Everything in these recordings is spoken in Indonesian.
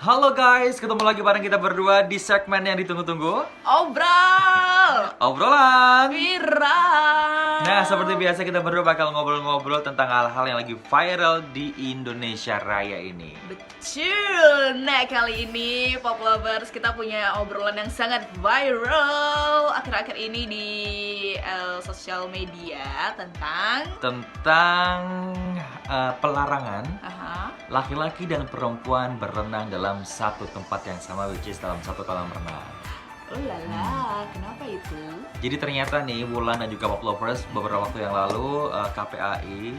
Halo guys, ketemu lagi bareng kita berdua di segmen yang ditunggu-tunggu, obrolan Viral. Nah, seperti biasa kita berdua bakal ngobrol-ngobrol tentang hal-hal yang lagi viral di Indonesia Raya ini. Betul. Nah, kali ini Pop Lovers kita punya obrolan yang sangat viral akhir-akhir ini di sosial media tentang pelarangan Aha. laki-laki dan perempuan berenang dalam satu tempat yang sama, which is dalam satu kolam renang. Oh lala, kenapa itu? Jadi ternyata nih, Wulan dan juga Pop Lovers beberapa waktu yang lalu KPAI,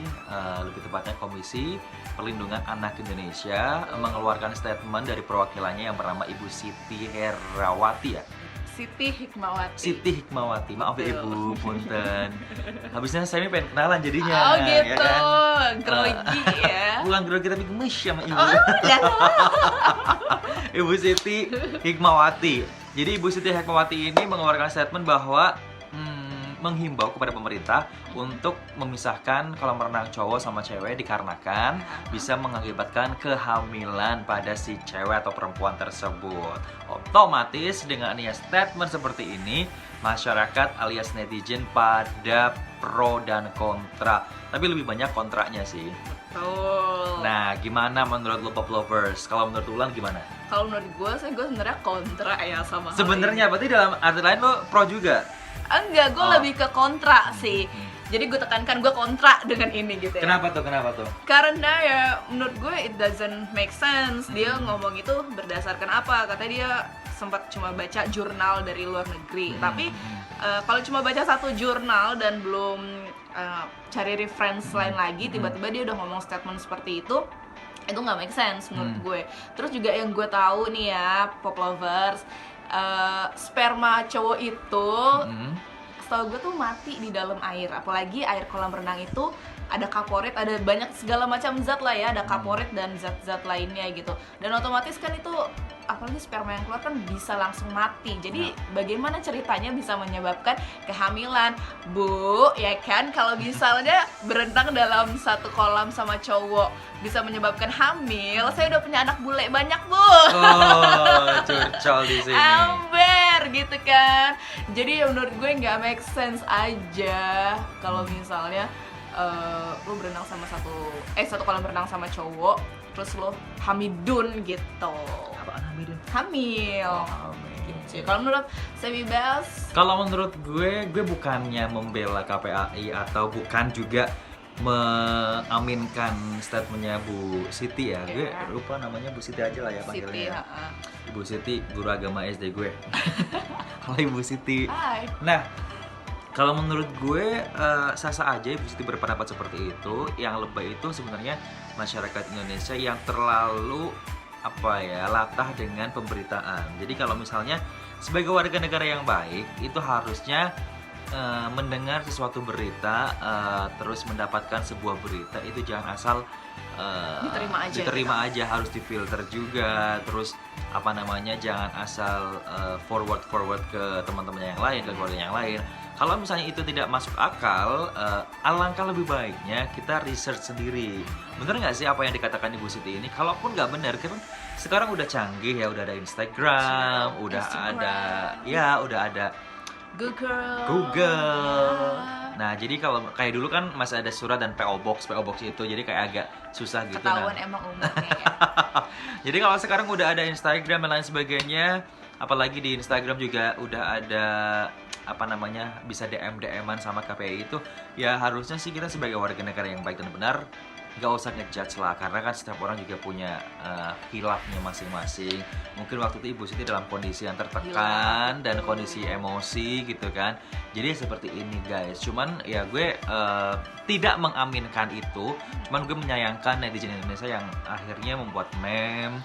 lebih tepatnya Komisi Perlindungan Anak Indonesia, mengeluarkan statement dari perwakilannya yang bernama Ibu Siti Herawati ya. Siti Hikmawati. Siti Hikmawati, maaf ya Betul. Ibu, punten. Habisnya saya ini pengen kenalan jadinya. Oh ya gitu, kan? grogi ya. Bukan grogi tapi gemes sama Ibu. Oh lala. Ibu Siti Hikmawati. Jadi Ibu Siti Hikmawati ini mengeluarkan statement bahwa menghimbau kepada pemerintah untuk memisahkan kolam renang cowok sama cewek dikarenakan bisa mengakibatkan kehamilan pada si cewek atau perempuan tersebut. Otomatis dengan statement seperti ini, masyarakat alias netizen pada pro dan kontra. Tapi lebih banyak kontranya sih. Betul. Nah, gimana menurut lo Pop Lovers? Kalau menurut Ulan gimana? Kalau menurut gue sebenarnya kontra ya sama hal Sebenarnya ini. berarti dalam arti lain lo pro juga? Enggak, gue Oh. lebih ke kontra sih. Jadi gue tekankan gue kontra dengan ini gitu ya. Kenapa tuh? Kenapa tuh? Karena ya menurut gue it doesn't make sense. Dia ngomong itu berdasarkan apa? Katanya dia sempat cuma baca jurnal dari luar negeri. Tapi kalau cuma baca satu jurnal dan belum cari reference lain lagi, tiba-tiba dia udah ngomong statement seperti itu nggak make sense menurut gue. Terus juga yang gue tahu nih ya, Pop Lovers, sperma cowok itu setahu gue tuh mati di dalam air. Apalagi air kolam renang itu ada kaporit, ada banyak segala macam zat lah ya, ada kaporit dan zat-zat lainnya gitu. Dan otomatis kan itu apalagi sperma yang keluar kan bisa langsung mati. Jadi bagaimana ceritanya bisa menyebabkan kehamilan, Bu? Ya kan, kalau misalnya berenang dalam satu kolam sama cowok bisa menyebabkan hamil, saya udah punya anak bule banyak, Bu. Oh, curcol di sini. Amber gitu kan. Jadi ya menurut gue nggak make sense aja kalau misalnya lo berenang sama satu kolam renang sama cowok, terus lo hamidun gitu. Apaan Hamidun? Hamil. Hamil. Gitu. Kalau menurut Semi Bells, Kalau menurut gue bukannya membela KPAI atau bukan juga mengaminkan statementnya Bu Siti ya. Gue Iya. lupa namanya, Bu Siti aja lah ya Siti, panggilnya. heeh. Ibu Siti, guru agama SD gue. Kalau Ibu Siti. Hai. Nah, kalau menurut gue sah-sah aja Ibu Siti berpendapat seperti itu. Yang lebay itu sebenarnya masyarakat Indonesia yang terlalu latah dengan pemberitaan. Jadi kalau misalnya sebagai warga negara yang baik itu harusnya mendengar sesuatu berita, terus mendapatkan sebuah berita itu jangan asal Diterima aja. harus difilter juga, terus jangan asal forward ke teman-teman yang lain, ke keluarga yang lain. Kalau misalnya itu tidak masuk akal, alangkah lebih baiknya kita research sendiri. Bener nggak sih apa yang dikatakan Ibu Siti ini? Kalaupun nggak bener, kan sekarang udah canggih ya, udah ada Instagram, udah ada Google. Nah, jadi kalau kayak dulu kan masih ada surat dan PO Box itu, jadi kayak agak susah gitu. Ketahuan emang umurnya ya. Jadi kalau sekarang udah ada Instagram dan lain sebagainya, apalagi di Instagram juga udah ada bisa DM-an sama KPI itu, ya harusnya sih kita sebagai warga negara yang baik dan benar nggak usah ngejudge lah, karena kan setiap orang juga punya khilafnya masing-masing. Mungkin waktu itu Ibu Siti dalam kondisi yang tertekan dan kondisi emosi gitu kan. Jadi seperti ini guys. Cuman ya gue tidak mengaminkan itu. Cuman gue menyayangkan netizen Indonesia yang akhirnya membuat meme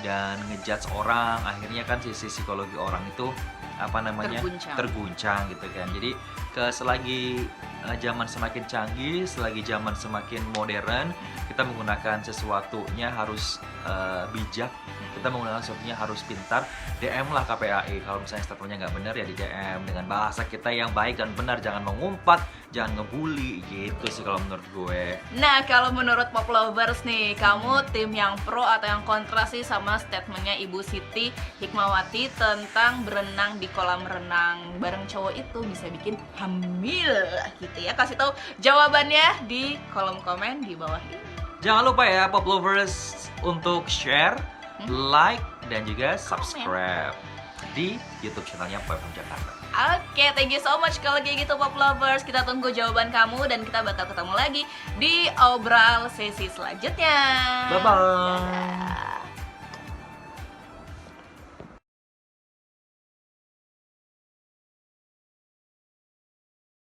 dan ngejudge orang. Akhirnya kan sisi psikologi orang itu apa namanya terguncang gitu kan. Jadi selagi zaman semakin canggih, selagi zaman semakin modern, kita menggunakan sesuatunya harus bijak, kita menggunakan sesuatunya harus pintar. DM lah KPAI kalau misalnya statementnya nggak benar ya di DM dengan bahasa kita yang baik dan benar, jangan mengumpat, jangan ngebully gitu sih kalau menurut gue. Nah, kalau menurut Pop Lovers nih, kamu tim yang pro atau yang kontra sih sama statementnya Ibu Siti Hikmawati tentang berenang di kolam renang bareng cowok itu bisa bikin hamil gitu ya? Kasih tahu jawabannya di kolom komen di bawah ini. Jangan lupa ya Pop Lovers untuk share, like, dan juga subscribe di YouTube channelnya Pop FM Jakarta. Oke, thank you so much kalau kayak gitu Pop Lovers. Kita tunggu jawaban kamu dan kita bakal ketemu lagi di obral sesi selanjutnya. Bye-bye. Dadah.